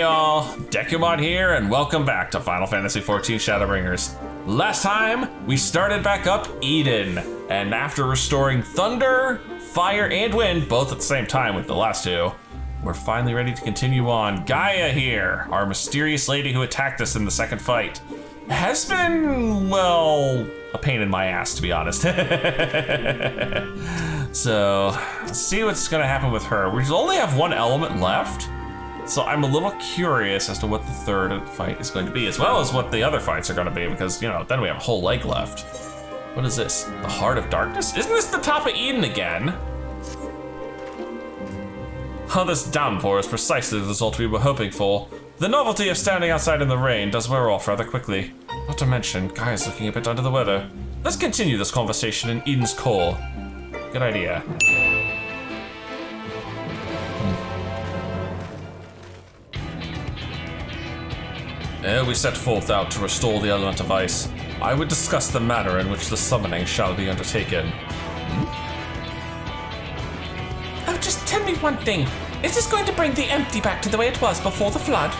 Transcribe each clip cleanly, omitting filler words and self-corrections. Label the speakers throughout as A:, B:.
A: Hey all, Dekumon here, and welcome back to Final Fantasy XIV Shadowbringers. Last time, we started back up Eden, and after restoring thunder, fire, and wind, both at the same time with the last two, we're finally ready to continue on. Gaia here, our mysterious lady who attacked us in the second fight, has been, well, a pain in my ass, to be honest. So, let's see what's gonna happen with her. We only have one element left, so I'm a little curious as to what the third fight is going to be, as well as what the other fights are gonna be, because, you know, then we have a whole leg left. What is this? The Heart of Darkness? Isn't this the top of Eden again? Oh, this downpour is precisely the result we were hoping for. The novelty of standing outside in the rain does wear off rather quickly. Not to mention, Gaia's looking a bit under the weather. Let's continue this conversation in Eden's core. Good idea. Ere we set forth out to restore the element of ice, I would discuss the manner in which the summoning shall be undertaken.
B: Oh, just tell me one thing. Is this going to bring the empty back to the way it was before the flood?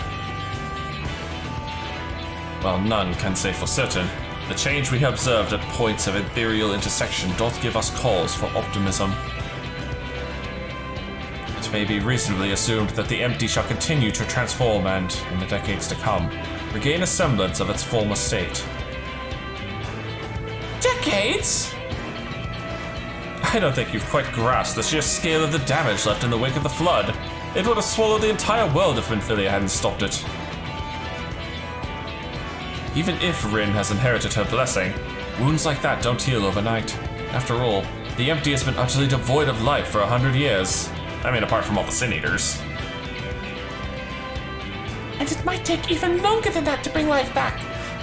A: While none can say for certain, the change we have observed at points of ethereal intersection doth give us cause for optimism. It may be reasonably assumed that the empty shall continue to transform and, in the decades to come, regain a semblance of its former state.
B: Decades?
A: I don't think you've quite grasped the sheer scale of the damage left in the wake of the flood. It would have swallowed the entire world if Minfilia hadn't stopped it. Even if Rin has inherited her blessing, wounds like that don't heal overnight. After all, the empty has been utterly devoid of life for 100 years. I mean, apart from all the Sin Eaters.
B: And it might take even longer than that to bring life back.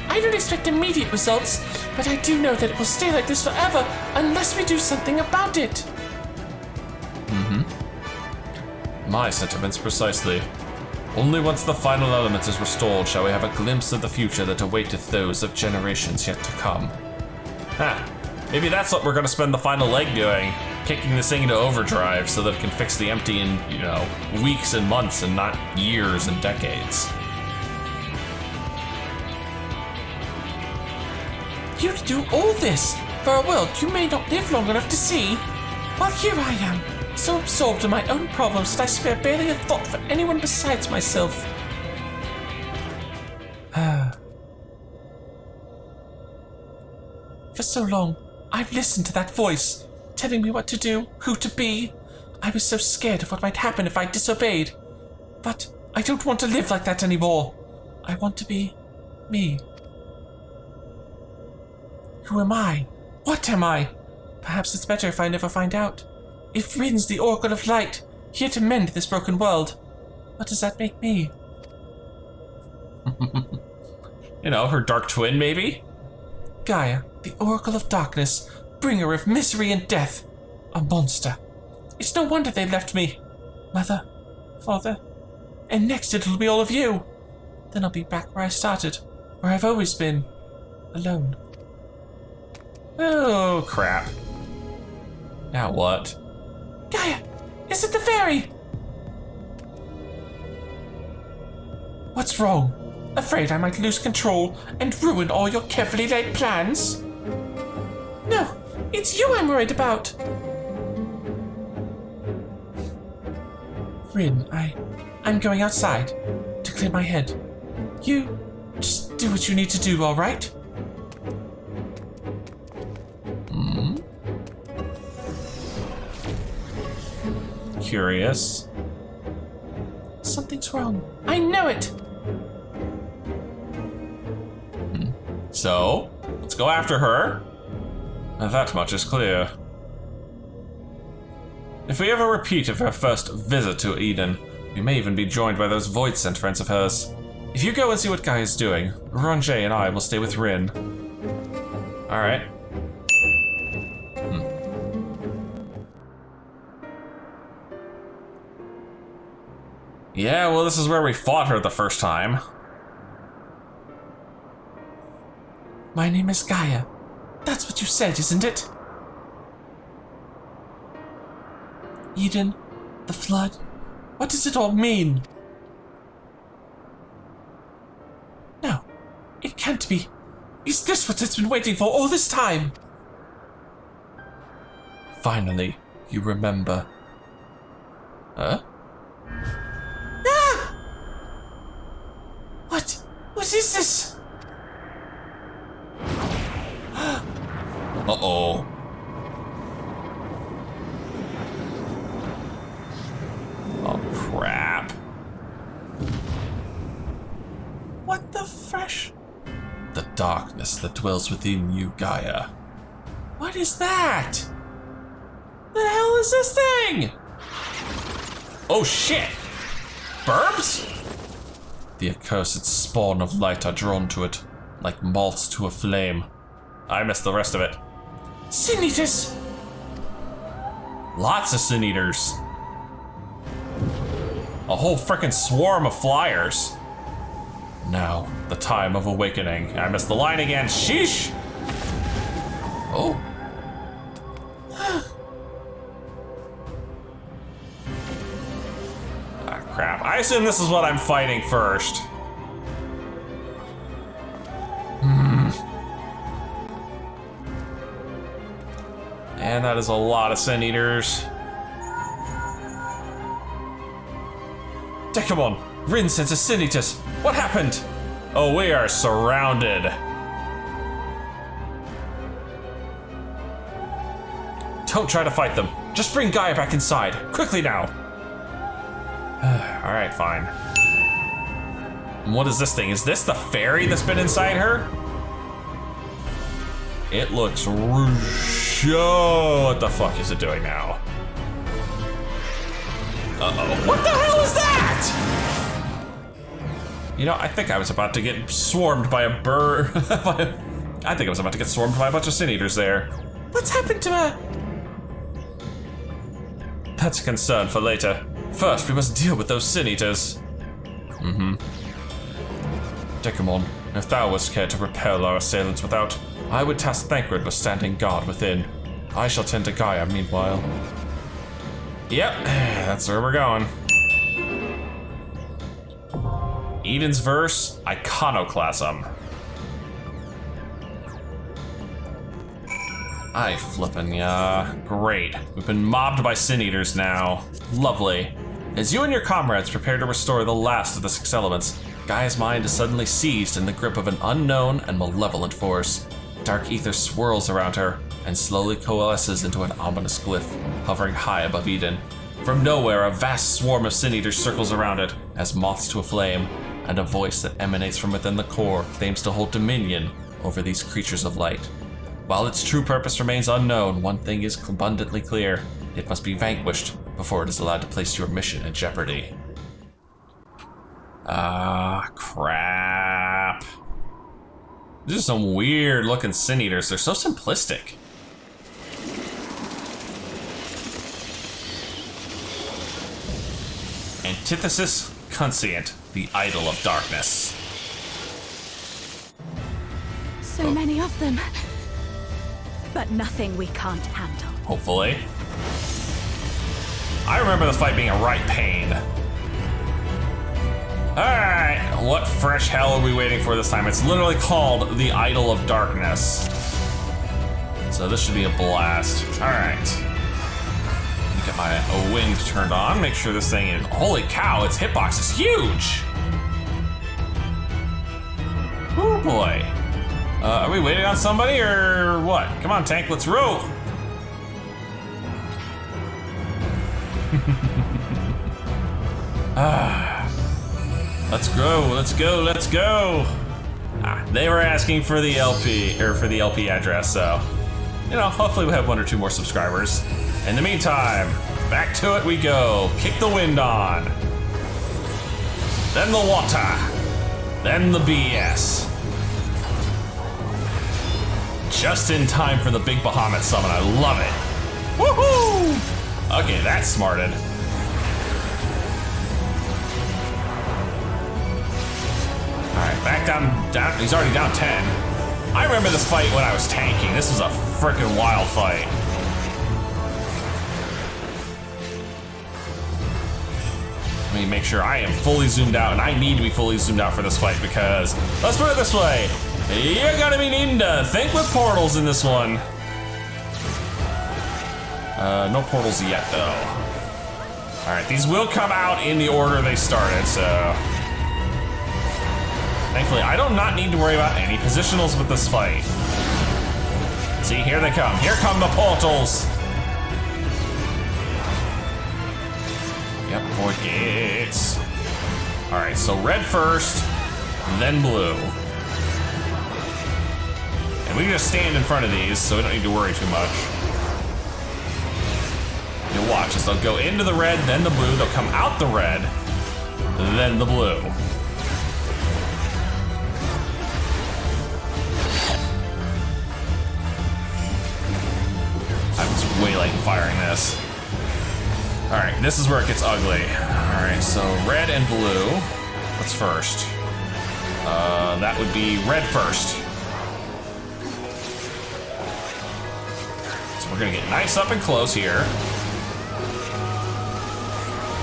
B: I don't expect immediate results, but I do know that it will stay like this forever unless we do something about it.
A: My sentiments precisely. Only once the final element is restored shall we have a glimpse of the future that awaiteth those of generations yet to come. Maybe that's what we're gonna spend the final leg doing, kicking this thing into overdrive so that it can fix the empty in, you know, weeks and months and not years and decades.
B: You'd do all this for a world you may not live long enough to see? While here I am, so absorbed in my own problems that I spare barely a thought for anyone besides myself. For so long, I've listened to that voice, telling me what to do, who to be. I was so scared of what might happen if I disobeyed. But I don't want to live like that anymore. I want to be me. Who am I? What am I? Perhaps it's better if I never find out. If Rin's the Oracle of Light, here to mend this broken world, what does that make me?
A: You know, her dark twin, maybe?
B: Gaia, the Oracle of Darkness, bringer of misery and death. A monster. It's no wonder they left me. Mother, Father, and next it'll be all of you. Then I'll be back where I started, where I've always been, alone.
A: Oh, crap. Now what?
B: Gaia, is it the fairy? What's wrong? Afraid I might lose control and ruin all your carefully laid plans? No, it's you I'm worried about. Rin, I'm going outside to clear my head. You just do what you need to do, all right?
A: Curious.
B: Something's wrong. I know it.
A: So, let's go after her. That much is clear. If we ever repeat of her first visit to Eden, we may even be joined by those void sent friends of hers. If you go and see what Gaia is doing, Ranjay and I will stay with Rin. Alright. Yeah, well, this is where we fought her the first time.
B: My name is Gaia. That's what you said, isn't it? Eden, the flood. What does it all mean? can't be. Is this what it's been waiting for all this time? Finally, you remember. Huh? Ah! What? What is this?
A: Uh-oh. Oh, crap.
B: What the fresh?
A: The darkness that dwells within you, Gaia.
B: What is that? The hell is this thing?
A: Oh, shit! Burbs?
B: The accursed spawn of light are drawn to it, like moths to a flame.
A: I missed the rest of it.
B: Sin Eaters!
A: Lots of Sin Eaters. A whole frickin' swarm of flyers.
B: Now,
A: The time of awakening. I missed the line again. Sheesh!
B: oh.
A: Ah, crap. I assume this is what I'm fighting first. And that is a lot of Sin Eaters.
B: Dekumon, Rin sends a Sin Eaters. What happened?
A: Oh, we are surrounded.
B: Don't try to fight them. Just bring Gaia back inside. Quickly now.
A: Alright, fine. What is this thing? Is this the fairy that's been inside her? It looks what the fuck is it doing now? Uh-oh. What the hell is that? You know, I think I was about to get swarmed by a bird. I think I was about to get swarmed by a bunch of Sin Eaters there.
B: What's happened to her?
A: That's a concern for later. First, we must deal with those Sin Eaters.
B: Dekumon, if thou wouldst care to repel our assailants without, I would task Thancred with standing guard within. I shall tend to Gaia meanwhile.
A: Yep, that's where we're going. Eden's verse, iconoclasm. I flippin' yeah. Great. We've been mobbed by Sin Eaters now. Lovely. As you and your comrades prepare to restore the last of the six elements, Gaia's mind is suddenly seized in the grip of an unknown and malevolent force. Dark ether swirls around her and slowly coalesces into an ominous glyph, hovering high above Eden. From nowhere, a vast swarm of Sin Eaters circles around it, as moths to a flame, and a voice that emanates from within the core claims to hold dominion over these creatures of light. While its true purpose remains unknown, one thing is abundantly clear. It must be vanquished before it is allowed to place your mission in jeopardy. Ah, crap. These are some weird looking Sin Eaters. They're so simplistic. Antithesis Conscient, the idol of darkness.
C: So many of them. But nothing we can't handle.
A: Hopefully. I remember this fight being a right pain. Alright, what fresh hell are we waiting for this time? It's literally called the Idol of Darkness. So this should be a blast. Alright. Get my wind turned on, make sure this thing is... Holy cow, its hitbox is huge! Oh boy. Are we waiting on somebody or what? Come on, tank, let's roll! Let's go, let's go, let's go! They were asking for the LP, or for the LP address, so... You know, hopefully we'll have one or two more subscribers. In the meantime, back to it we go. Kick the wind on. Then the water. Then the BS. Just in time for the big Bahamut summon. I love it. Woohoo! Okay, that's smarted. Alright, back down. He's already down 10. I remember this fight when I was tanking. This was a freaking wild fight. Let me make sure I am fully zoomed out, and I need to be fully zoomed out for this fight because, let's put it this way, You're gonna be needing to think with portals in this one. No portals yet, though. All right, these will come out in the order they started, so. Thankfully, I do not need to worry about any positionals with this fight. See, here they come. Here come the portals. Yep, avoid gates. All right, so red first, then blue. And we can just stand in front of these, so we don't need to worry too much. You'll watch as they'll go into the red, then the blue. They'll come out the red, then the blue. I was way late in firing this. All right, this is where it gets ugly. All right, so red and blue. What's first? That would be red first. So we're gonna get nice up and close here.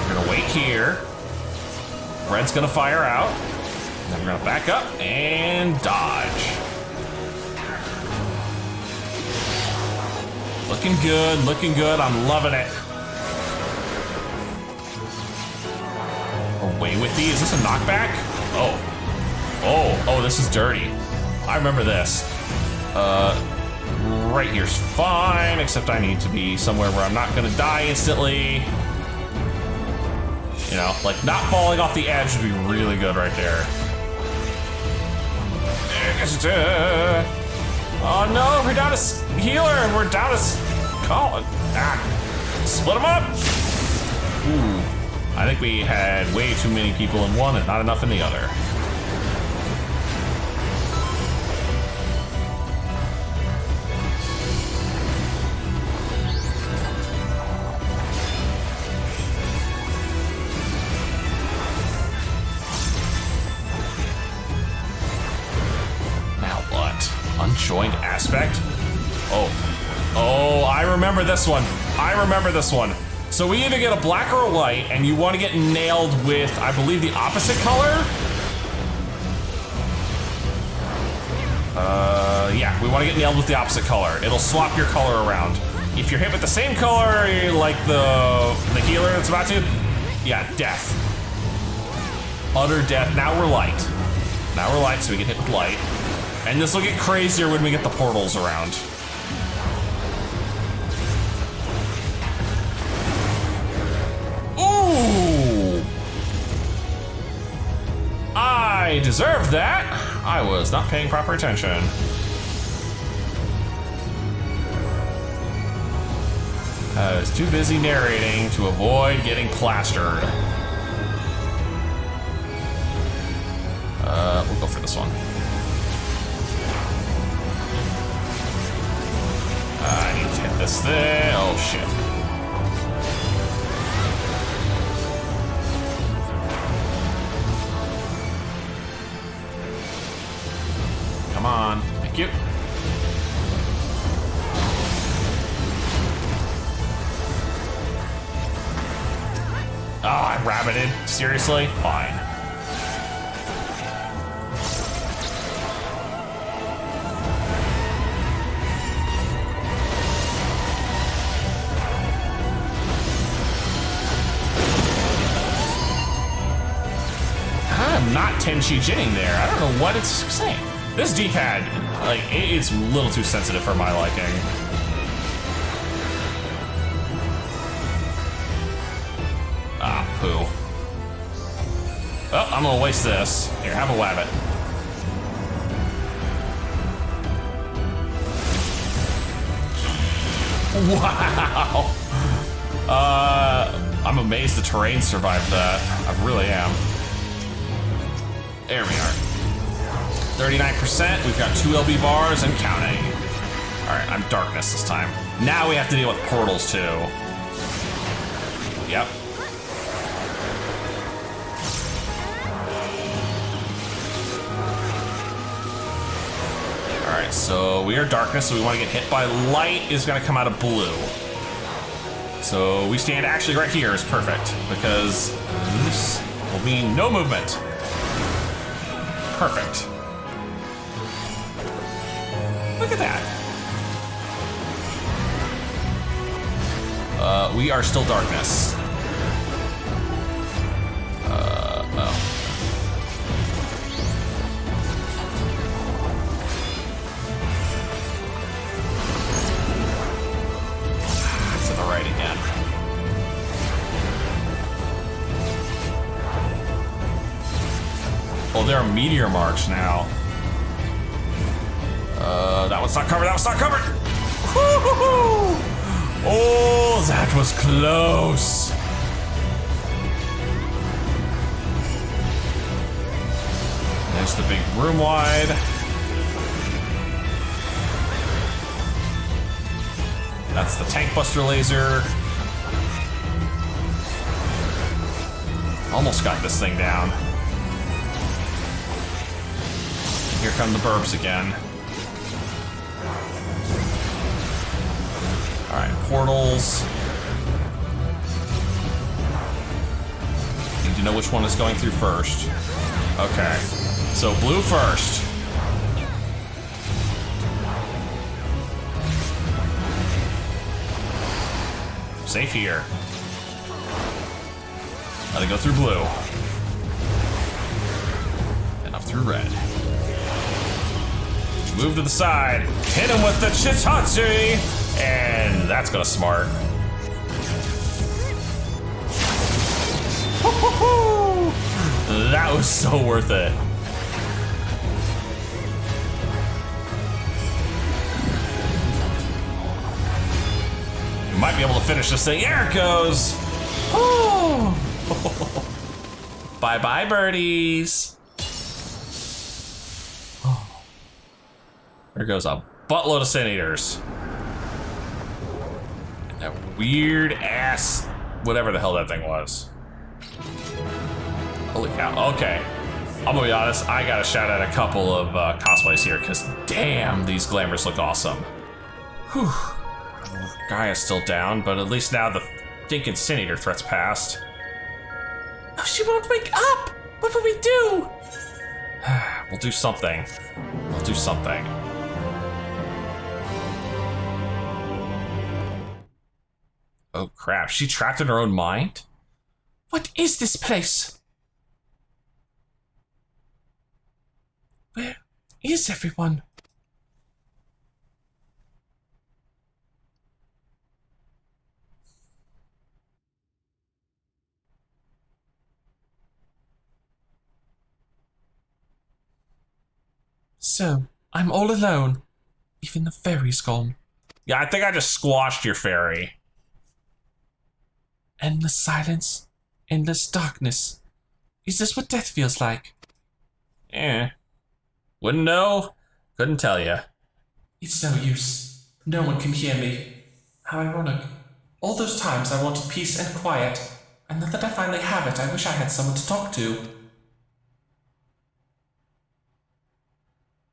A: We're gonna wait here. Red's gonna fire out. Then we're gonna back up and dodge. Looking good, looking good. I'm loving it. Away with these. Is this a knockback? Oh. Oh, this is dirty. I remember this. Right here's fine, except I need to be somewhere where I'm not gonna die instantly. You know, like not falling off the edge would be really good right there. Oh no, we're down to healer and we're down to Colin. Split them up. Ooh, I think we had way too many people in one and not enough in the other. Joint aspect. Oh, I remember this one. So we either get a black or a white, and you want to get nailed with, I believe, the opposite color. Yeah, we want to get nailed with the opposite color. It'll swap your color around. If you're hit with the same color, like the healer that's about to, yeah, death. Utter death. Now we're light, so we get hit with light. And this will get crazier when we get the portals around. Ooh! I deserved that. I was not paying proper attention. I was too busy narrating to avoid getting plastered. We'll go for this one. I need to hit this thing. Oh shit. Come on. Thank you. Oh, I rabbited. Seriously? Fine. Not Tenchi Jinning there. I don't know what it's saying. This D-pad, like, it's a little too sensitive for my liking. Ah, poo. Oh, I'm gonna waste this. Here, have a wabbit. Wow. I'm amazed the terrain survived that. I really am. There we are. 39%, we've got 2 LB bars and counting. All right, I'm darkness this time. Now we have to deal with portals too. Yep. All right, so we are darkness, so we want to get hit by light is gonna come out of blue. So we stand actually right here is perfect because this will mean no movement. Perfect. Look at that. We are still darkness. Oh. To the right again. Oh, there are meteor marks now. That one's not covered, that one's not covered! Woo-hoo-hoo! Oh, that was close! There's the big room wide. That's the tank buster laser. Almost got this thing down. Here come the burbs again. All right, portals. Need to know which one is going through first. Okay, so blue first. Safe here. Let it go through blue. And up through red. Move to the side. Hit him with the Chitatsu! And that's gonna smart. That was so worth it. We might be able to finish this thing. Here it goes. Bye-bye, birdies. There goes a buttload of Sin Eaters. And that weird ass, whatever the hell that thing was. Holy cow, okay. I'm gonna be honest, I gotta shout out a couple of cosplays here, because damn, these glamours look awesome. Whew. Gaia's still down, but at least now the stinking Sin Eater threat's passed.
B: Oh, she won't wake up! What will we do?
A: We'll do something. We'll do something. Oh crap, she trapped in her own mind?
B: What is this place? Where is everyone? So, I'm all alone. Even the fairy's gone.
A: Yeah, I think I just squashed your fairy.
B: Endless silence, endless darkness. Is this what death feels like?
A: Wouldn't know, couldn't tell you.
B: It's no use. No one can hear me. How ironic. All those times I wanted peace and quiet, and now that I finally have it, I wish I had someone to talk to.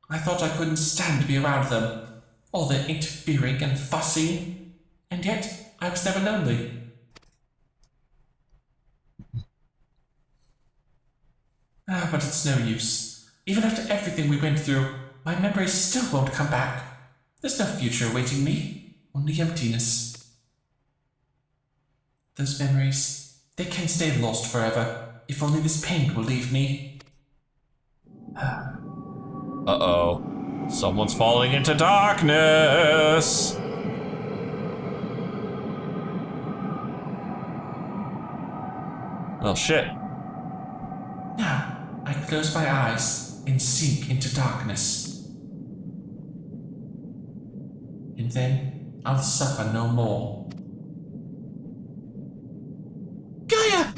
B: I thought I couldn't stand to be around them. All their interfering and fussing. And yet, I was never lonely. But it's no use. Even after everything we went through, my memories still won't come back. There's no future awaiting me, only emptiness. Those memories, they can stay lost forever, if only this pain will leave me.
A: Uh-oh. Someone's falling into darkness! Well, shit.
B: Now, I close my eyes and sink into darkness. And then I'll suffer no more. Gaia!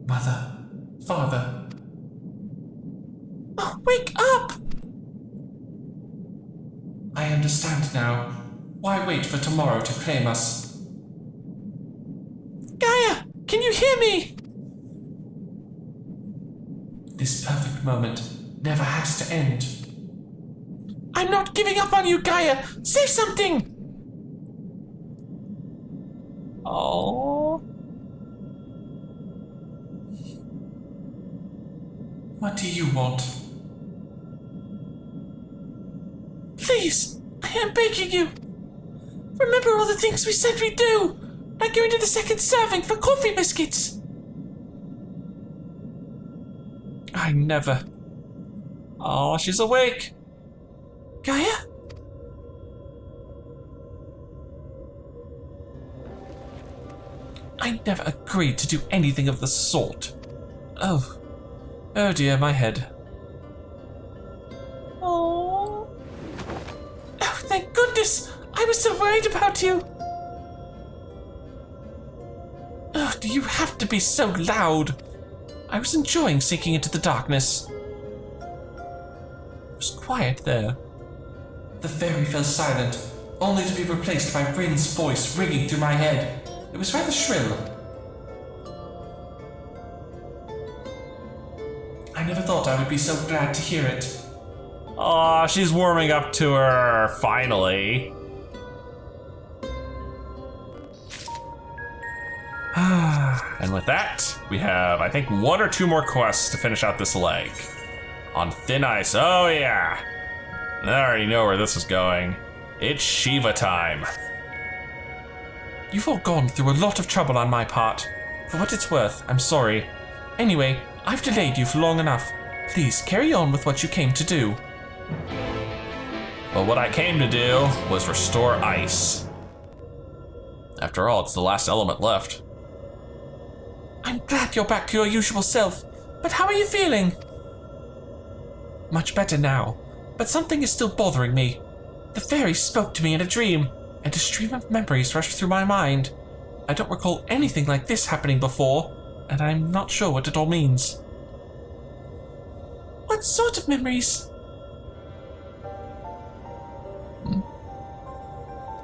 B: Mother, Father. Oh, wake up! I understand now. Why wait for tomorrow to claim us? Gaia, can you hear me? This perfect moment never has to end. I'm not giving up on you, Gaia! Say something! Oh. What do you want? Please, I am begging you. Remember all the things we said we'd do, like going to the second serving for coffee biscuits. I never... Oh, she's awake. Gaia? I never agreed to do anything of the sort. Oh. Oh dear, my head. Oh, thank goodness! I was so worried about you! Oh, do you have to be so loud? I was enjoying sinking into the darkness. It was quiet there. The fairy fell silent, only to be replaced by Rin's voice ringing through my head. It was rather shrill. I never thought I would be so glad to hear it.
A: Aw, she's warming up to her, finally. And with that, we have, I think, 1 or 2 more quests to finish out this leg. On thin ice, oh yeah. I already know where this is going. It's Shiva time.
B: You've all gone through a lot of trouble on my part. For what it's worth, I'm sorry. Anyway, I've delayed you for long enough. Please carry on with what you came to do.
A: But what I came to do was restore ice. After all, it's the last element left.
B: I'm glad you're back to your usual self, but how are you feeling? Much better now, but something is still bothering me. The fairy spoke to me in a dream, and a stream of memories rushed through my mind. I don't recall anything like this happening before, and I'm not sure what it all means. What sort of memories?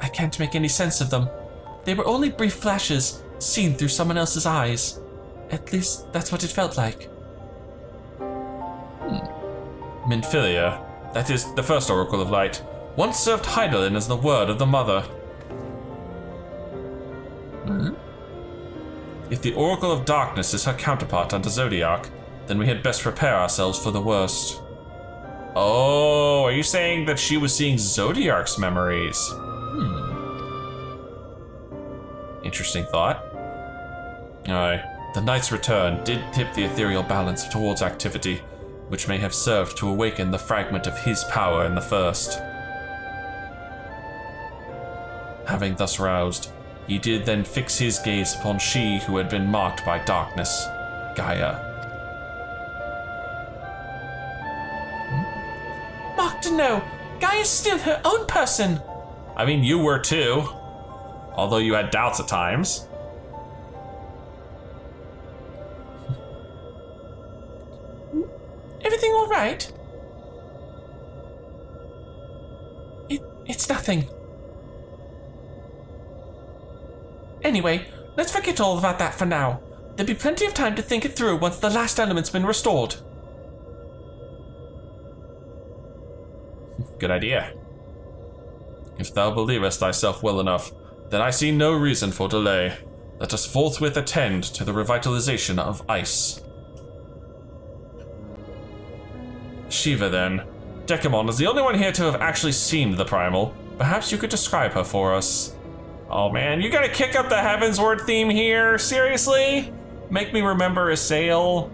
B: I can't make any sense of them. They were only brief flashes, seen through someone else's eyes. At least, that's what it felt like.
A: Minfilia, that is the first Oracle of Light, once served Hydaelyn as the word of the Mother. If the Oracle of Darkness is her counterpart under Zodiac, then we had best prepare ourselves for the worst. Oh, are you saying that she was seeing Zodiac's memories? Interesting thought. Aye. The Knight's return did tip the ethereal balance towards activity, which may have served to awaken the fragment of his power in the first. Having thus roused, he did then fix his gaze upon she who had been marked by darkness, Gaia.
B: Marked to know, Gaia's still her own person.
A: I mean, you were too, although you had doubts at times.
B: Everything all right? It's nothing. Anyway, let's forget all about that for now. There'll be plenty of time to think it through once the last element's been restored.
A: Good idea. If thou believest thyself well enough, then I see no reason for delay. Let us forthwith attend to the revitalization of ice. Shiva, then. Dekumon is the only one here to have actually seen the Primal. Perhaps you could describe her for us. Oh man, you gotta kick up the Heavensward theme here? Seriously? Make me remember Asael.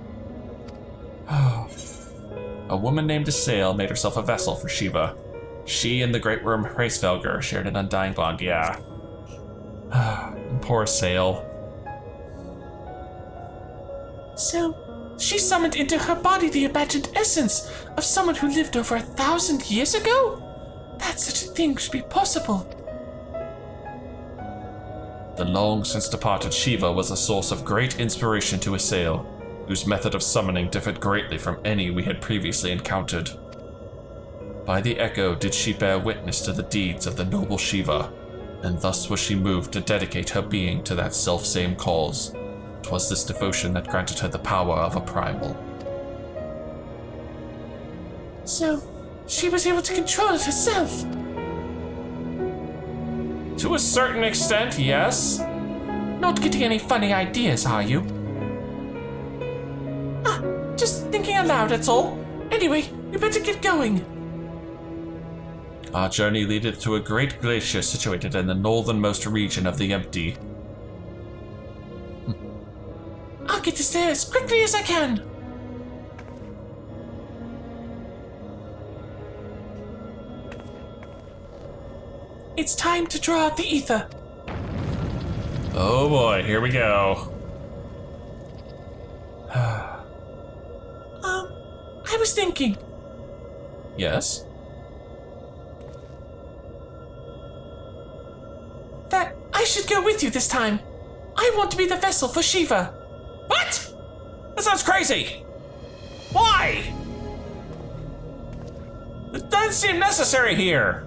A: A woman named Asael made herself a vessel for Shiva. She and the great worm Hraesvelgr shared an undying bond, yeah. Poor Asael.
B: So, she summoned into her body the imagined essence of someone who lived over 1,000 years ago? That such a thing should be possible.
A: The long since departed Shiva was a source of great inspiration to Asael, whose method of summoning differed greatly from any we had previously encountered. By the echo did she bear witness to the deeds of the noble Shiva, and thus was she moved to dedicate her being to that self-same cause. 'Twas this devotion that granted her the power of a primal.
B: So, she was able to control it herself?
A: To a certain extent, yes.
B: Not getting any funny ideas, are you? Just thinking aloud, that's all. Anyway, we better get going.
A: Our journey leadeth to a great glacier situated in the northernmost region of the Empty.
B: I'll get us there as quickly as I can. It's time to draw out the ether.
A: Oh boy, here we go.
B: I was thinking.
A: Yes?
B: That I should go with you this time. I want to be the vessel for Shiva.
A: What? That sounds crazy! Why? It doesn't seem necessary here.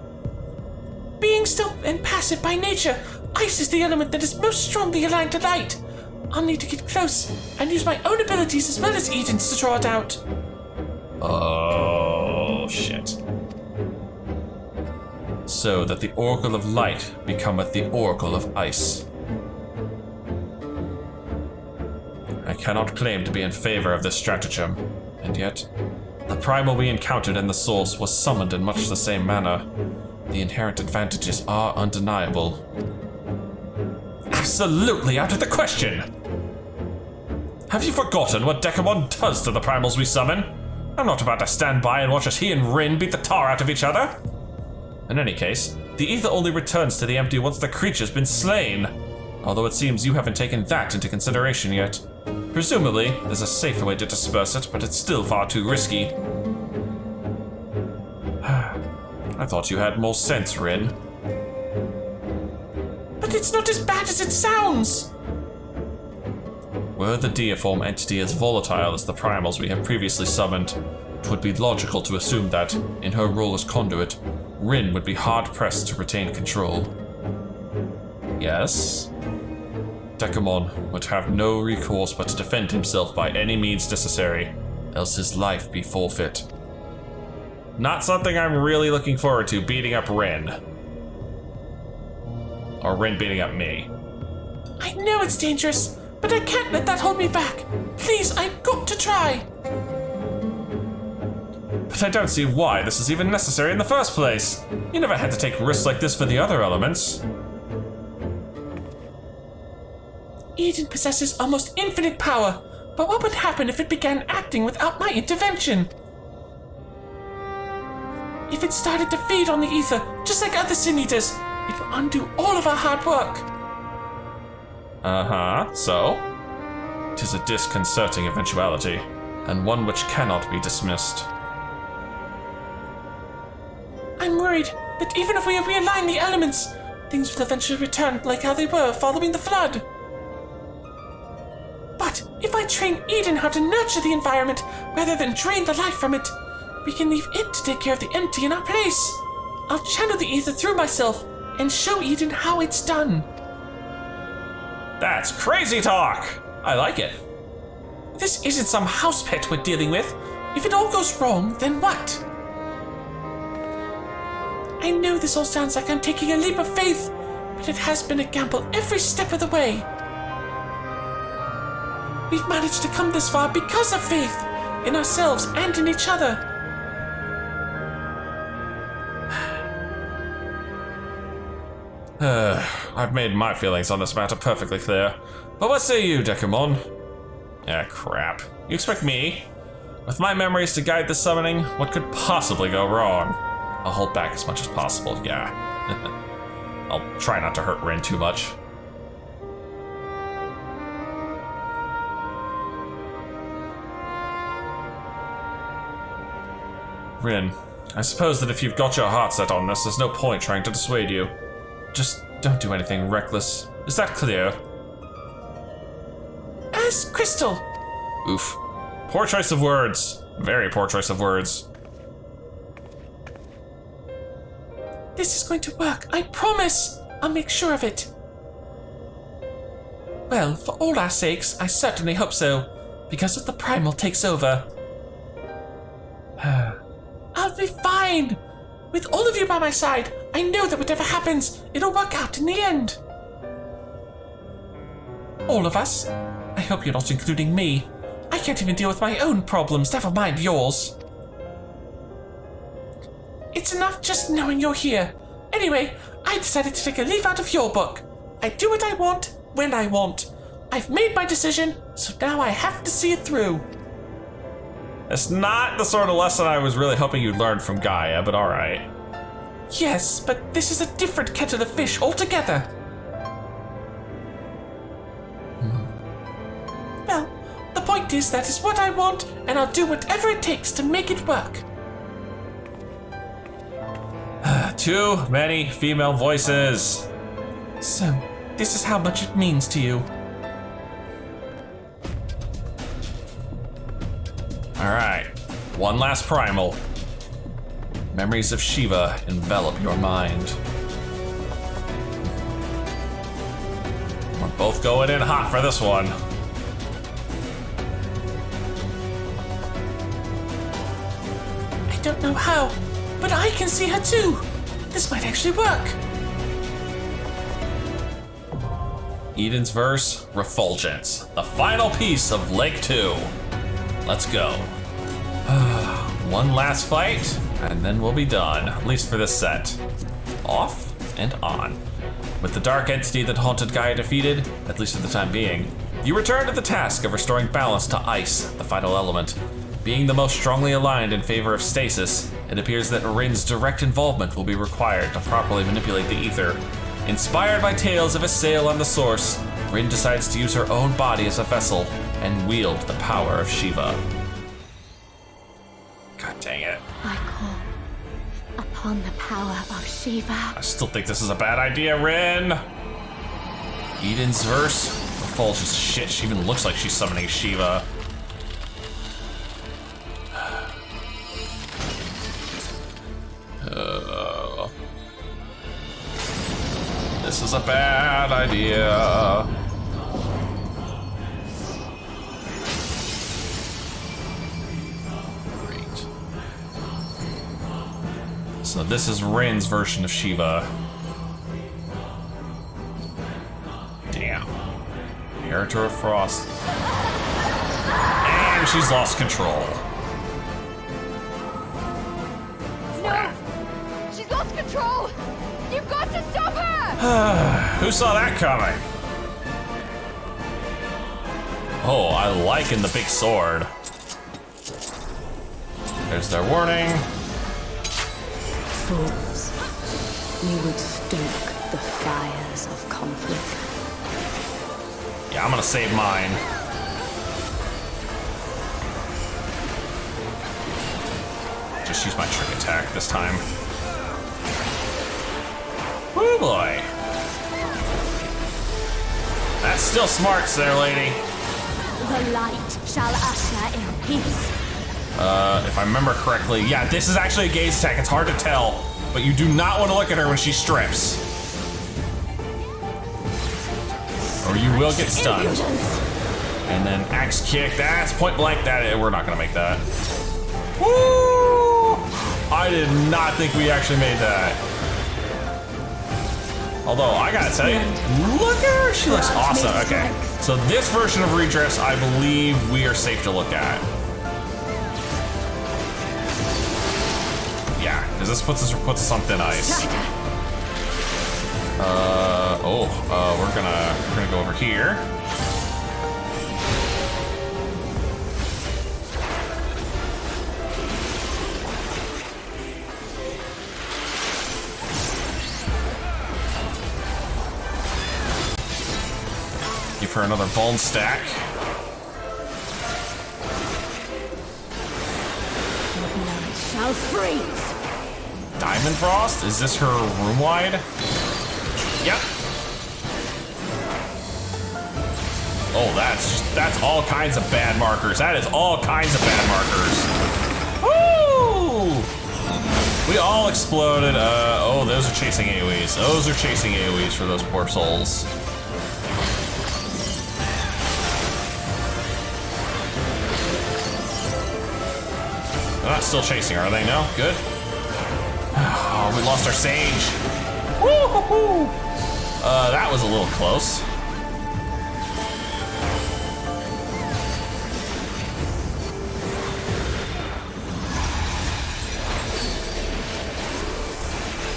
B: Being still and passive by nature, ice is the element that is most strongly aligned to light. I'll need to get close and use my own abilities as well as Eden's to draw it out.
A: Oh, shit. So that the Oracle of Light becometh the Oracle of Ice. I cannot claim to be in favor of this stratagem, and yet, the primal we encountered in the source was summoned in much the same manner. The inherent advantages are undeniable. Absolutely out of the question! Have you forgotten what Dekumon does to the primals we summon? I'm not about to stand by and watch as he and Rin beat the tar out of each other. In any case, the ether only returns to the Empty once the creature's been slain. Although it seems you haven't taken that into consideration yet. Presumably, there's a safer way to disperse it, but it's still far too risky. I thought you had more sense, Rin.
B: But it's not as bad as it sounds!
A: Were the deiform entity as volatile as the primals we have previously summoned, it would be logical to assume that, in her role as conduit, Rin would be hard-pressed to retain control. Yes? Dekumon would have no recourse but to defend himself by any means necessary, else his life be forfeit. Not something I'm really looking forward to, beating up Rin. Or Rin beating up me.
B: I know it's dangerous, but I can't let that hold me back. Please, I've got to try.
A: But I don't see why this is even necessary in the first place. You never had to take risks like this for the other elements.
B: Eden possesses almost infinite power, but what would happen if it began acting without my intervention? If it started to feed on the ether, just like other sin eaters, it will undo all of our hard work.
A: So? 'Tis a disconcerting eventuality, and one which cannot be dismissed.
B: I'm worried that even if we realign the elements, things will eventually return like how they were following the flood. But if I train Eden how to nurture the environment rather than drain the life from it, we can leave it to take care of the empty in our place. I'll channel the ether through myself and show Eden how it's done.
A: That's crazy talk! I like it.
B: This isn't some house pet we're dealing with. If it all goes wrong, then what? I know this all sounds like I'm taking a leap of faith, but it has been a gamble every step of the way. We've managed to come this far because of faith, in ourselves and in each other.
A: I've made my feelings on this matter perfectly clear. But what say you, Dekumon? Ah, crap. You expect me? With my memories to guide the summoning, what could possibly go wrong? I'll hold back as much as possible, yeah. I'll try not to hurt Rin too much. Rin, I suppose that if you've got your heart set on this, there's no point trying to dissuade you. Just don't do anything reckless. Is that clear?
B: As crystal.
A: Oof. Poor choice of words. Very poor choice of words.
B: This is going to work, I promise. I'll make sure of it. Well, for all our sakes, I certainly hope so. Because if the primal takes over... I'll be fine. With all of you by my side, I know that whatever happens, it'll work out in the end. All of us. I hope you're not including me. I can't even deal with my own problems, never mind yours. It's enough just knowing you're here. Anyway, I decided to take a leaf out of your book. I do what I want, when I want. I've made my decision, so now I have to see it through.
A: It's not the sort of lesson I was really hoping you'd learn from Gaia, but alright.
B: Yes, but this is a different kettle of fish altogether. Well, the point is that is what I want, and I'll do whatever it takes to make it work.
A: Too many female voices.
B: So, this is how much it means to you.
A: Alright, one last primal. Memories of Shiva envelop your mind. We're both going in hot for this one.
B: I don't know how, but I can see her too. This might actually work.
A: Eden's verse, Refulgence, the final piece of Lake 2. Let's go. One last fight, and then we'll be done, at least for this set. Off and on. With the dark entity that haunted Gaia defeated, at least for the time being, you return to the task of restoring balance to ice, the final element. Being the most strongly aligned in favor of stasis, it appears that Rin's direct involvement will be required to properly manipulate the ether. Inspired by tales of a sail on the source, Rin decides to use her own body as a vessel and wield the power of Shiva. God dang it.
C: I call upon the power of Shiva.
A: I still think this is a bad idea, Rin. Eden's verse, Refulgence. Shit, she even looks like she's summoning Shiva. This is a bad idea. Great. So this is Rin's version of Shiva. Damn. Inheritor of Frost. And she's lost control.
D: No! She's lost control! You've got to stop her!
A: Who saw that coming? Oh, I liken the big sword. There's their warning.
E: Fools, you would stoke the fires of conflict.
A: Yeah, I'm gonna save mine. Just use my trick attack this time. Oh boy. That's still smarts there, lady.
C: The light shall usher in peace.
A: If I remember correctly, yeah, this is actually a gaze attack. It's hard to tell, but you do not want to look at her when she strips. Or you will get stunned. And then axe kick, that's point blank, we're not gonna make that. Woo! I did not think we actually made that. Although, I gotta tell you, look at her, she looks awesome. Okay, so this version of Redress, I believe we are safe to look at. Yeah, because this puts us on thin ice. We're gonna go over here. Give her another bone stack.
C: Shall freeze.
A: Diamond Frost? Is this her room wide? Yep. Oh, that's all kinds of bad markers. That is all kinds of bad markers. Woo! We all exploded. Oh, those are chasing AoEs. Those are chasing AoEs for those poor souls. They're not still chasing, are they? No? Good. Oh, we lost our sage. Woo-hoo-hoo! That was a little close.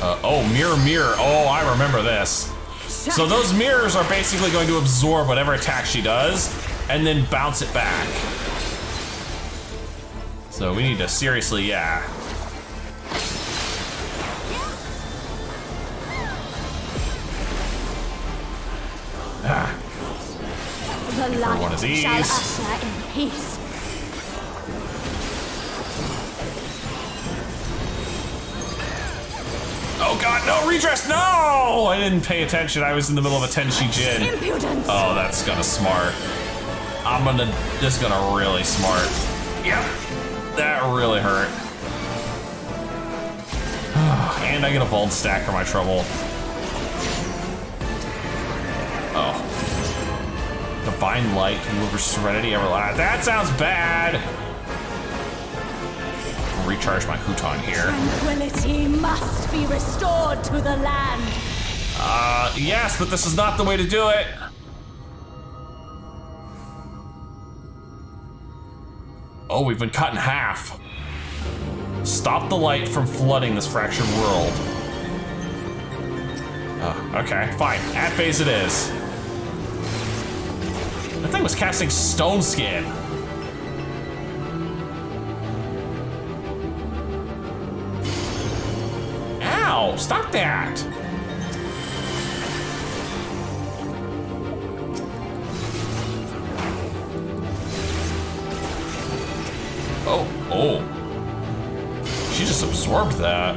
A: Oh, mirror, mirror. Oh, I remember this. So those mirrors are basically going to absorb whatever attack she does and then bounce it back. So we need to seriously, yeah. Ah.
C: The
A: one
C: light
A: of these.
C: shall usher in peace.
A: Oh god, no, redress, no! I didn't pay attention, I was in the middle of a Tenshi Jin.
C: Impudence.
A: Oh, that's gonna smart. This is gonna really smart. Yep, that really hurt. And I get a Vault stack for my trouble. Oh. Divine Light, deliver Serenity, Everlast. That sounds bad! I'll recharge my Huton here.
C: Tranquility must be restored to the land.
A: Yes, but this is not the way to do it. Oh, we've been cut in half. Stop the light from flooding this fractured world. Okay, fine. At phase it is. That thing was casting Stone Skin. Ow! Stop that! Oh. She just absorbed that.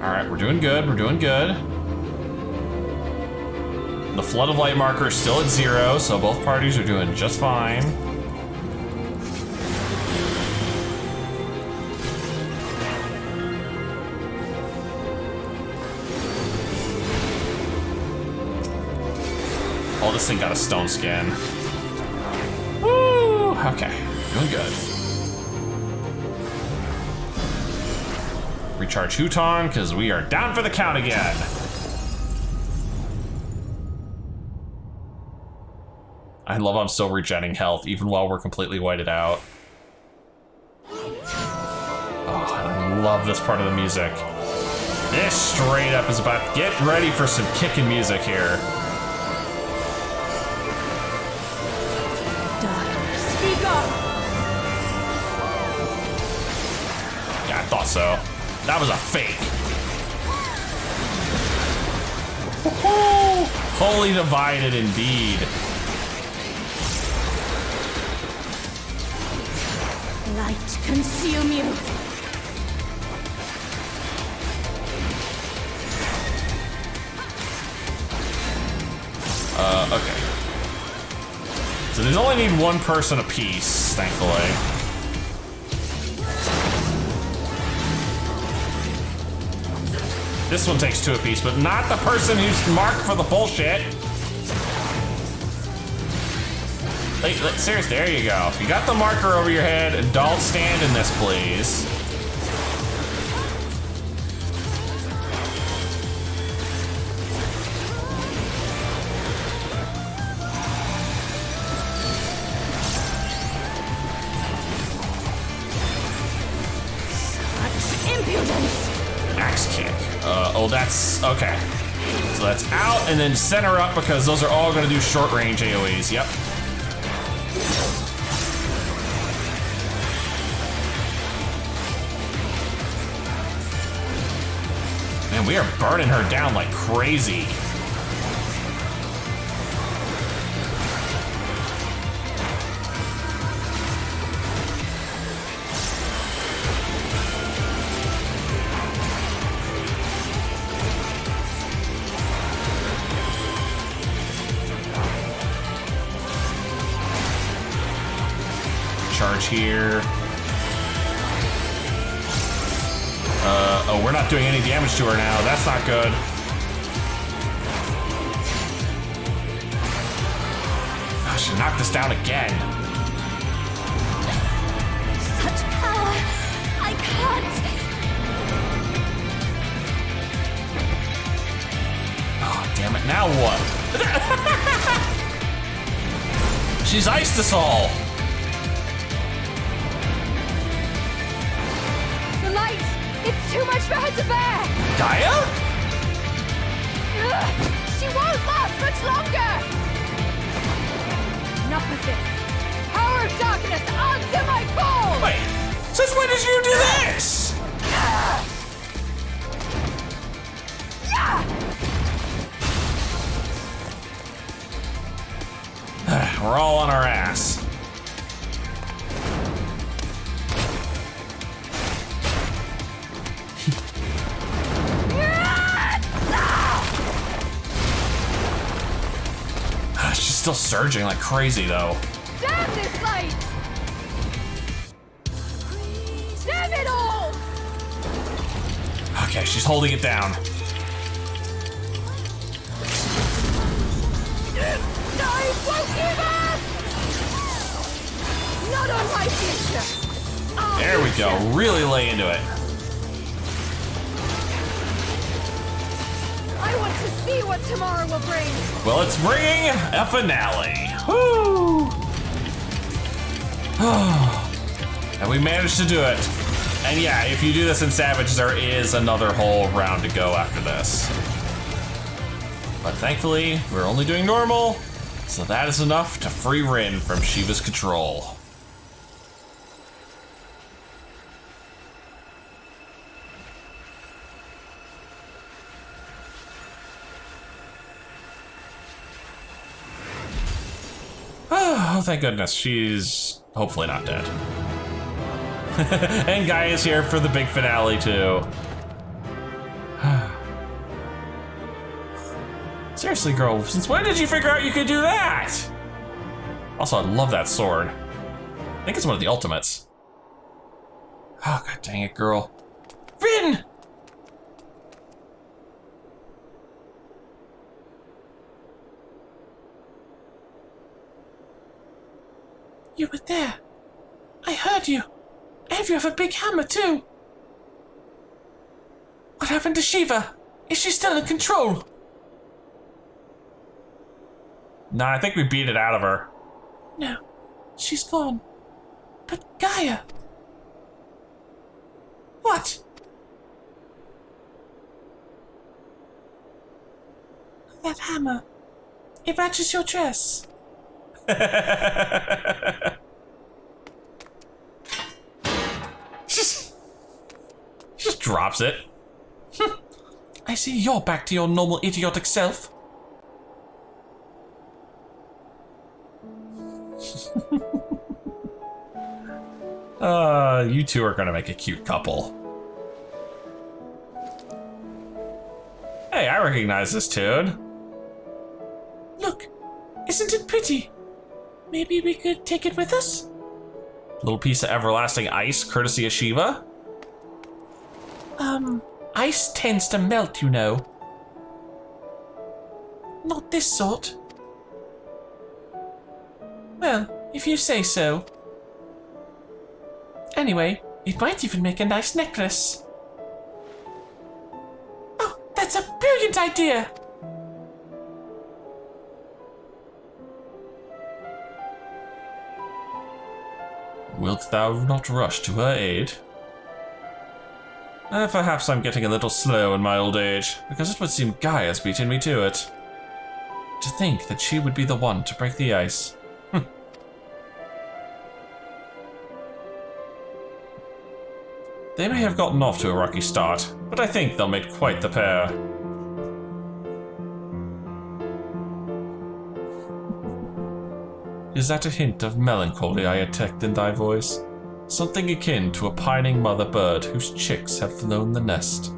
A: Alright, we're doing good, we're doing good. The Flood of Light marker is still at 0, so both parties are doing just fine. Oh, this thing got a Stone Skin. Woo! Okay, doing good. Recharge Huton, because we are down for the count again. I love I'm still regenning health, even while we're completely whited out. Oh, I love this part of the music. This straight up is about, get ready for some kicking music here.
C: Speak up.
A: Yeah, I thought so. That was a fake. Wholly divided indeed.
C: Light consume you.
A: Okay. So there's only need one person apiece, thankfully. This one takes 2 apiece, but not the person who's marked for the bullshit. Seriously, there you go. If you got the marker over your head, don't stand in this, please.
C: Impudence.
A: Axe kick. Oh, that's okay. So that's out and then center up because those are all going to do short range AoEs. Yep. Man, we are burning her down like crazy. Charge here. Oh, we're not doing any damage to her now. That's not good. Oh, she knocked us down again.
C: Such power. I can't.
A: Oh, damn it. Now what? She's iced us all.
D: light! It's too much for her to bear!
A: Gaia?
D: Ugh, she won't last much longer! Enough of this! Power of darkness, answer my call!
A: Wait, since when did you do this? We're all on our ass. She's still surging like crazy though.
D: Damn this light! Damn it all!
A: Okay, she's holding it down.
D: I won't give up! Not on my future!
A: There we go, really lay into it.
D: I want to see what tomorrow will bring!
A: Well, it's bringing a finale. Woo! And we managed to do it. And yeah, if you do this in Savage, there is another whole round to go after this. But thankfully, we're only doing normal, so that is enough to free Rin from Shiva's control. Oh, thank goodness, she's hopefully not dead. And Gaia's here for the big finale too. Seriously, girl, since when did you figure out you could do that? Also, I love that sword. I think it's one of the ultimates. Oh, god dang it, girl. Rin!
B: You were there. I heard you. And you have a big hammer, too. What happened to Shiva? Is she still in control?
A: Nah, I think we beat it out of her.
B: No, she's gone. But Gaia... What? That hammer. It matches your dress.
A: Just drops it.
B: I see you're back to your normal idiotic self.
A: You two are gonna make a cute couple. Hey, I recognize this tune.
B: Look, isn't it pretty? Maybe we could take it with us?
A: Little piece of everlasting ice, courtesy of Shiva.
B: Ice tends to melt, you know. Not this sort. Well, if you say so. Anyway, it might even make a nice necklace. Oh, that's a brilliant idea!
A: Wilt thou not rush to her aid? Perhaps I'm getting a little slow in my old age, because it would seem Gaia's beaten me to it. To think that she would be the one to break the ice. They may have gotten off to a rocky start, but I think they'll make quite the pair. Is that a hint of melancholy I detect in thy voice? Something akin to a pining mother bird whose chicks have flown the nest.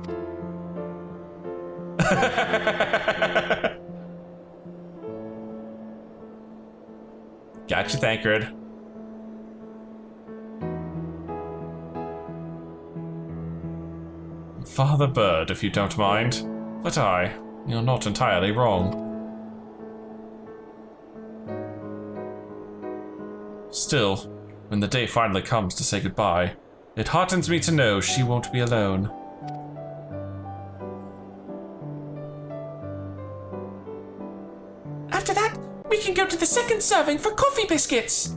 A: Gotcha, Thancred. Father Bird, if you don't mind. But you're not entirely wrong. Still, when the day finally comes to say goodbye, it heartens me to know she won't be alone.
B: After that, we can go to the second serving for coffee biscuits.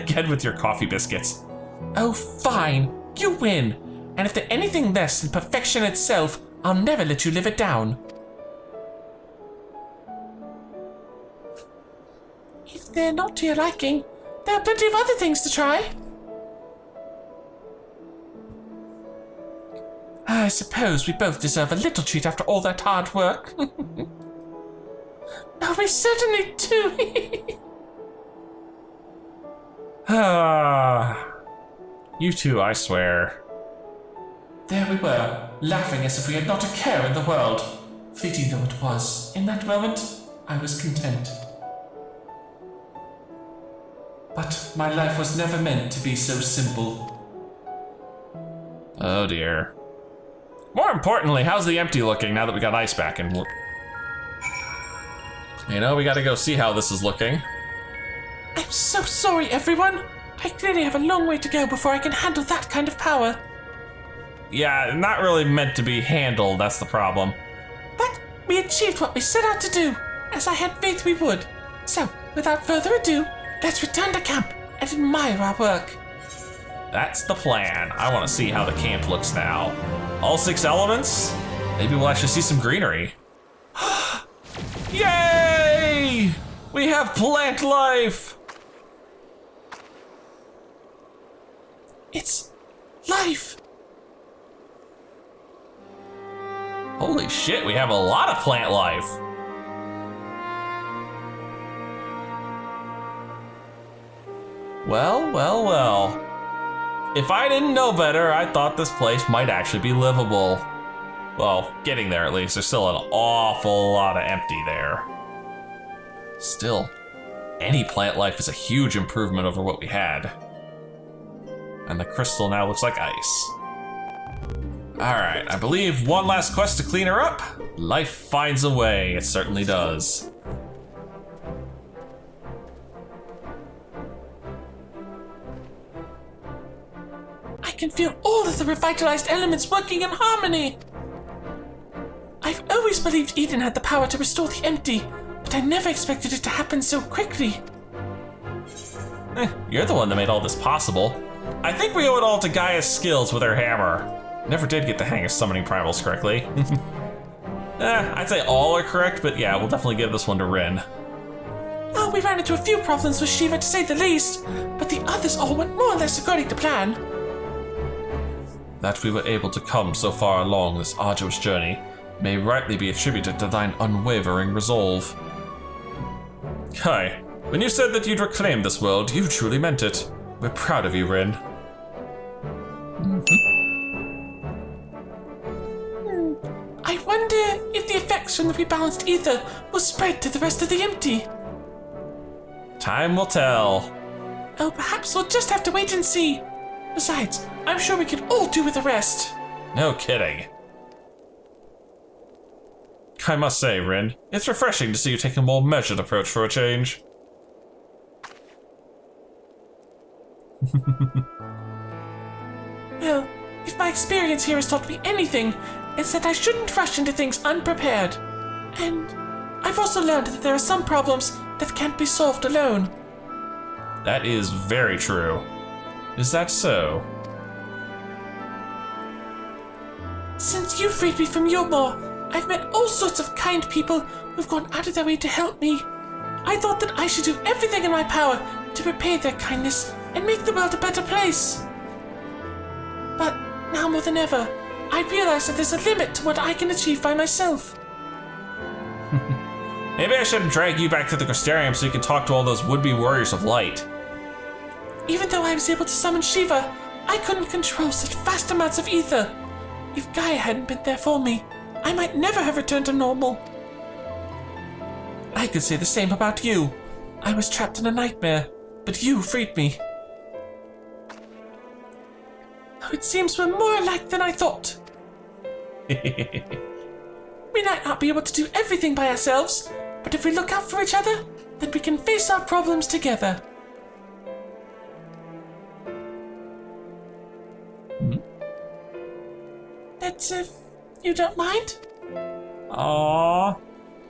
A: Get with your coffee biscuits.
B: Oh, fine. You win. And if they're anything less than perfection itself, I'll never let you live it down. If they're not to your liking, there are plenty of other things to try. I suppose we both deserve a little treat after all that hard work. Oh, we certainly do.
A: You two, I swear.
B: There we were, laughing as if we had not a care in the world. Fleeting though it was, in that moment, I was content. But my life was never meant to be so simple.
A: Oh dear. More importantly, how's the empty looking now that we got ice back? And you know, we gotta go see how this is looking.
B: I'm so sorry, everyone. I clearly have a long way to go before I can handle that kind of power.
A: Yeah, not really meant to be handled, that's the problem.
B: But we achieved what we set out to do, as I had faith we would. So, without further ado, let's return to camp and admire our work.
A: That's the plan. I want to see how the camp looks now. All 6 elements? Maybe we'll actually see some greenery. Yay! We have plant life!
B: It's life.
A: Holy shit, we have a lot of plant life. Well, well, well. If I didn't know better, I thought this place might actually be livable. Well, getting there at least. There's still an awful lot of empty there. Still, any plant life is a huge improvement over what we had. And the crystal now looks like ice. Alright, I believe one last quest to clean her up. Life finds a way, it certainly does.
B: I can feel all of the revitalized elements working in harmony. I've always believed Eden had the power to restore the empty, but I never expected it to happen so quickly.
A: You're the one that made all this possible. I think we owe it all to Gaia's skills with her hammer. Never did get the hang of summoning primals correctly. I'd say all are correct, but yeah, we'll definitely give this one to Rin.
B: Oh, we ran into a few problems with Shiva to say the least, but the others all went more or less according to plan.
A: That we were able to come so far along this arduous journey may rightly be attributed to thine unwavering resolve. Kai, when you said that you'd reclaim this world, you truly meant it. We're proud of you, Rin.
B: I wonder if the effects from the rebalanced ether will spread to the rest of the empty.
A: Time will tell.
B: Oh, perhaps we'll just have to wait and see. Besides, I'm sure we could all do with the rest.
A: No kidding. I must say, Rin, it's refreshing to see you take a more measured approach for a change.
B: Well, if my experience here has taught me anything, it's that I shouldn't rush into things unprepared. And I've also learned that there are some problems that can't be solved alone.
A: That is very true. Is that so?
B: Since you freed me from Yomor, I've met all sorts of kind people who've gone out of their way to help me. I thought that I should do everything in my power to repay their kindness and make the world a better place. But now more than ever, I realize that there's a limit to what I can achieve by myself.
A: Maybe I should drag you back to the Crystarium so you can talk to all those would-be warriors of light.
B: Even though I was able to summon Shiva, I couldn't control such vast amounts of ether. If Gaia hadn't been there for me, I might never have returned to normal. I could say the same about you. I was trapped in a nightmare, but you freed me. Oh, it seems we're more alike than I thought. We might not be able to do everything by ourselves, but if we look out for each other, then we can face our problems together. That's if you don't mind?
A: Aww.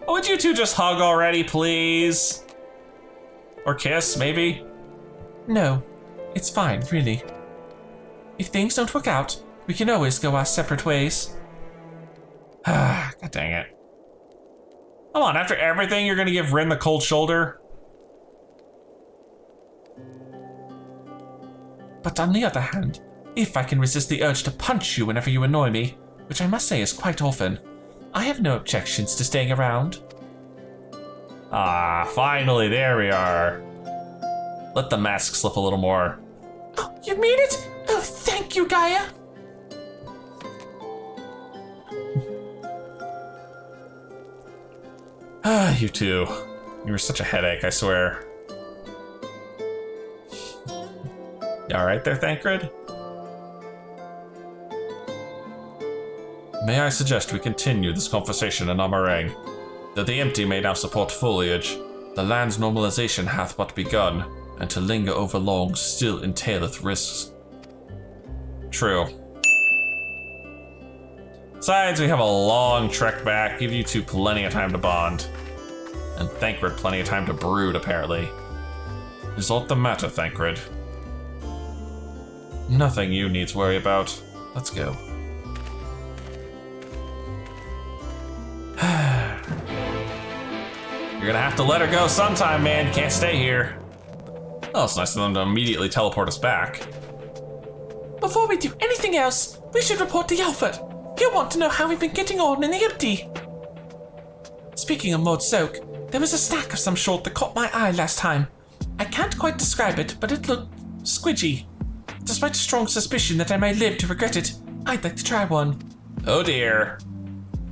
A: Would you two just hug already, please? Or kiss, maybe?
B: No, it's fine, really. If things don't work out, we can always go our separate ways.
A: God dang it. Come on, after everything, you're gonna give Rin the cold shoulder?
B: But on the other hand, if I can resist the urge to punch you whenever you annoy me, which I must say is quite often, I have no objections to staying around.
A: Ah, finally, there we are. Let the mask slip a little more.
B: Oh, you mean it? Oh, thank you, Gaia.
A: Ah, you two. You were such a headache, I swear. You alright there, Thancred? May I suggest we continue this conversation in Amarang? Though the empty may now support foliage, the land's normalization hath but begun, and to linger over long still entaileth risks. True. Besides, we have a long trek back, give you two plenty of time to bond. And Thancred plenty of time to brood, apparently. Is aught the matter, Thancred? Nothing you need to worry about. Let's go. You're gonna have to let her go sometime, man. You can't stay here. Oh, it's nice of them to immediately teleport us back.
B: Before we do anything else, we should report to Yalford. He'll want to know how we've been getting on in the empty. Speaking of Maud Soak, there was a snack of some sort that caught my eye last time. I can't quite describe it, but it looked squidgy. Despite a strong suspicion that I may live to regret it, I'd like to try one.
A: Oh dear.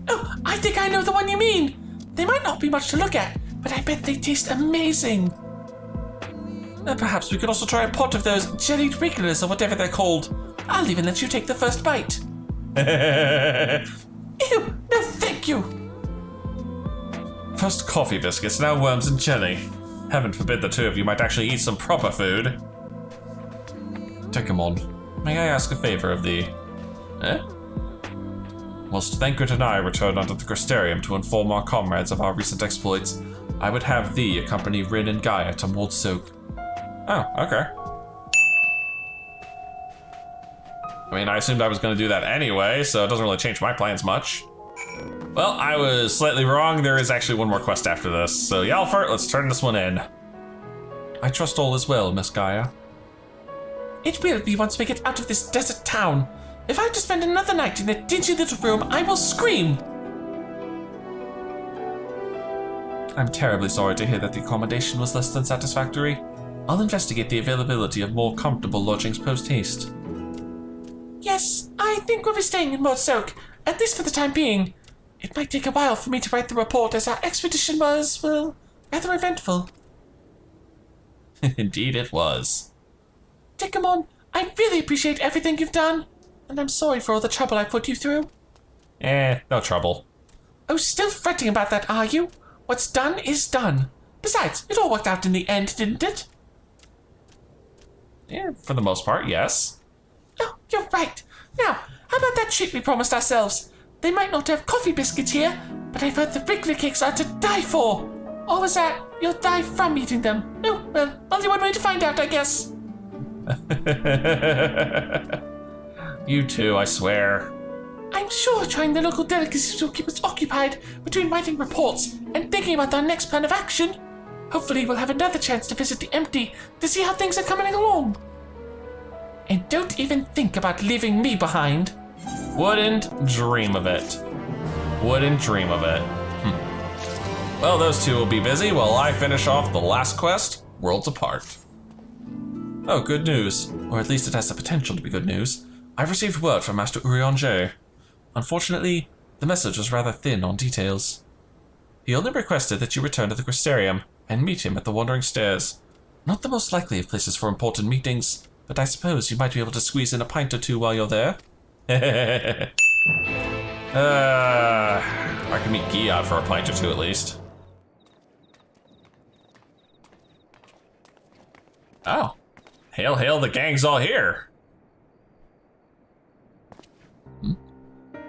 B: Oh, I think I know the one you mean. They might not be much to look at, but I bet they taste amazing. Perhaps we could also try a pot of those jellied regulars or whatever they're called. I'll even let you take the first bite. Ew, no thank you.
A: First coffee biscuits, now worms and jelly. Heaven forbid the two of you might actually eat some proper food. Dekumon, may I ask a favor of thee? Eh? Whilst Thancred and I return unto the Crystarium to inform our comrades of our recent exploits, I would have thee accompany Rin and Gaia to Maud Soak. Oh, okay. I mean, I assumed I was going to do that anyway, so it doesn't really change my plans much. Well, I was slightly wrong. There is actually one more quest after this. So, Yalfurt, let's turn this one in. I trust all is well, Miss Gaia.
B: It will be once we get out of this desert town. If I have to spend another night in a dingy little room, I will scream. I'm terribly sorry to hear that the accommodation was less than satisfactory. I'll investigate the availability of more comfortable lodgings post-haste. Yes, I think we'll be staying in Maud Soak, at least for the time being. It might take a while for me to write the report, as our expedition was, well, rather eventful.
A: Indeed it was.
B: Dekumon, I really appreciate everything you've done, and I'm sorry for all the trouble I put you through.
A: No trouble.
B: Oh, still fretting about that, are you? What's done is done. Besides, it all worked out in the end, didn't it?
A: Yeah, for the most part, yes.
B: Oh, you're right. Now, how about that treat we promised ourselves? They might not have coffee biscuits here, but I've heard the Wrigley cakes are to die for. Or was that you'll die from eating them? Oh, well, only one way to find out, I guess.
A: You too, I swear.
B: I'm sure trying the local delicacies will keep us occupied between writing reports and thinking about our next plan of action. Hopefully we'll have another chance to visit the empty to see how things are coming along. And don't even think about leaving me behind.
A: Wouldn't dream of it. Wouldn't dream of it. Well, those two will be busy while I finish off the last quest, Worlds Apart. Oh, good news. Or at least it has the potential to be good news. I've received word from Master Urianger. Unfortunately, the message was rather thin on details. He only requested that you return to the Crystarium and meet him at the Wandering Stairs. Not the most likely of places for important meetings, but I suppose you might be able to squeeze in a pint or two while you're there. I can meet Gaia for a pint or two at least. Oh. Hail, hail, the gang's all here.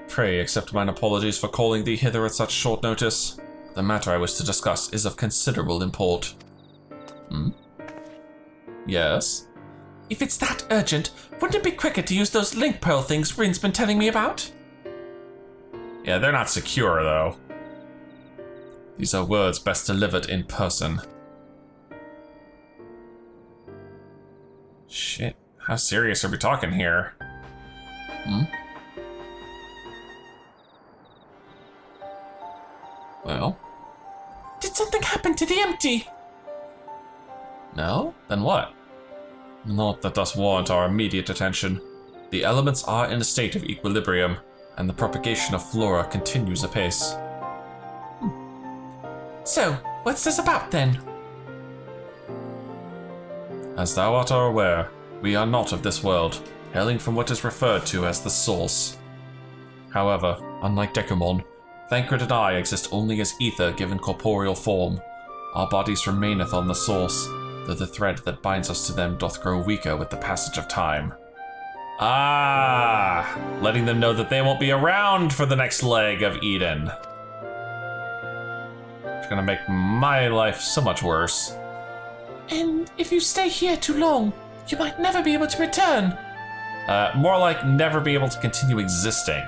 A: Pray accept mine apologies for calling thee hither at such short notice. The matter I wish to discuss is of considerable import. Yes?
B: If it's that urgent, wouldn't it be quicker to use those link pearl things Rin's been telling me about?
A: Yeah, they're not secure, though. These are words best delivered in person. Shit, how serious are we talking here? Well?
B: Did something happen to the empty?
A: No? Then what? Not that does warrant our immediate attention. The elements are in a state of equilibrium, and the propagation of flora continues apace.
B: So, what's this about then?
A: As thou art aware, we are not of this world, hailing from what is referred to as the Source. However, unlike Dekumon, Thancred and I exist only as ether given corporeal form. Our bodies remaineth on the Source, though the thread that binds us to them doth grow weaker with the passage of time. Ah, letting them know that they won't be around for the next leg of Eden. It's gonna make my life so much worse.
B: And if you stay here too long, you might never be able to return.
A: More like never be able to continue existing.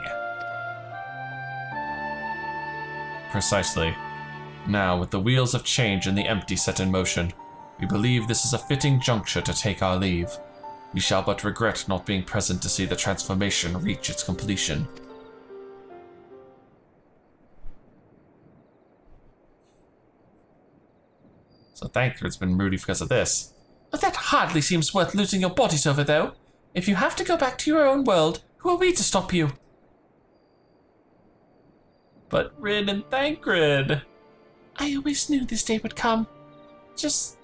A: Precisely. Now, with the wheels of change and the empty set in motion, we believe this is a fitting juncture to take our leave. We shall but regret not being present to see the transformation reach its completion. So Thancred's been moody because of this.
B: But that hardly seems worth losing your bodies over, though. If you have to go back to your own world, who are we to stop you?
A: But Rin and Thancred...
B: I always knew this day would come. Just...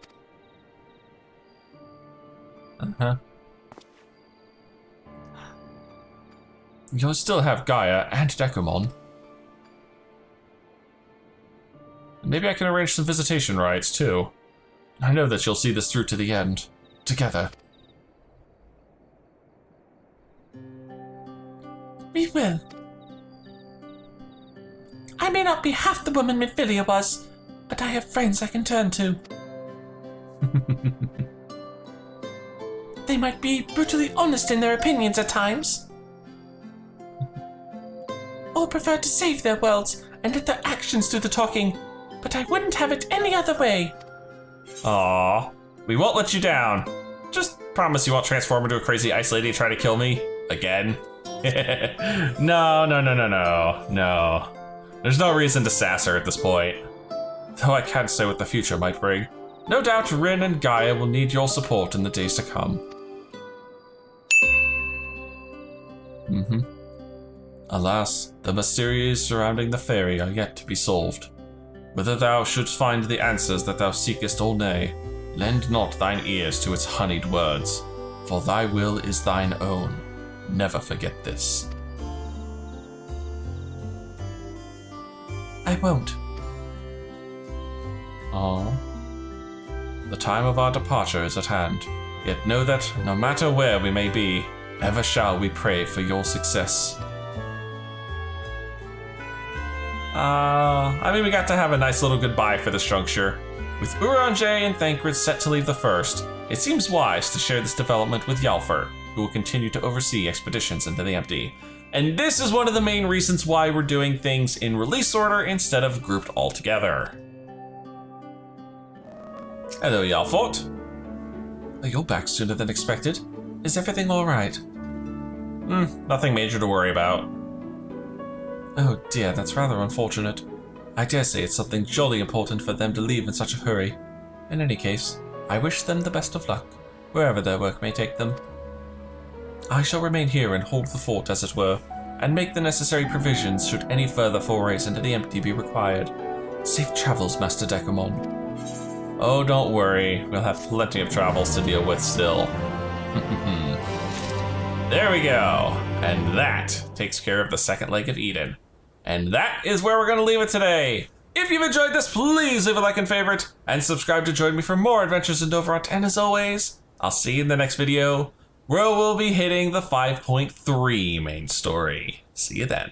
A: You'll still have Gaia and Dekumon. Maybe I can arrange some visitation rites, too. I know that you'll see this through to the end. Together.
B: We will. I may not be half the woman Midfilia was, but I have friends I can turn to. They might be brutally honest in their opinions at times. Or prefer to save their worlds and let their actions do the talking, but I wouldn't have it any other way.
A: Aww. We won't let you down. Just promise you won't transform into a crazy ice lady and try to kill me. Again. No. There's no reason to sass her at this point. Though I can't say what the future might bring. No doubt Rin and Gaia will need your support in the days to come. Alas, the mysteries surrounding the fairy are yet to be solved. Whether thou shouldst find the answers that thou seekest or nay, lend not thine ears to its honeyed words, for thy will is thine own. Never forget this.
B: I won't.
A: The time of our departure is at hand, yet know that, no matter where we may be, ever shall we pray for your success. I mean, we got to have a nice little goodbye for this juncture. With Uranger and Thancred set to leave the first, it seems wise to share this development with Yalfer, who will continue to oversee expeditions into the empty. And this is one of the main reasons why we're doing things in release order instead of grouped all together. Hello, Yalfort.
B: You're back sooner than expected. Is everything alright?
A: Nothing major to worry about.
B: Oh dear, that's rather unfortunate. I dare say it's something jolly important for them to leave in such a hurry. In any case, I wish them the best of luck, wherever their work may take them. I shall remain here and hold the fort, as it were, and make the necessary provisions should any further forays into the empty be required. Safe travels, Master Dekumon.
A: Oh, don't worry. We'll have plenty of travels to deal with still. There we go. And that takes care of the second leg of Eden. And that is where we're going to leave it today. If you've enjoyed this, please leave a like and favorite, and subscribe to join me for more adventures in Dovrat. And as always, I'll see you in the next video, where we'll be hitting the 5.3 main story. See you then.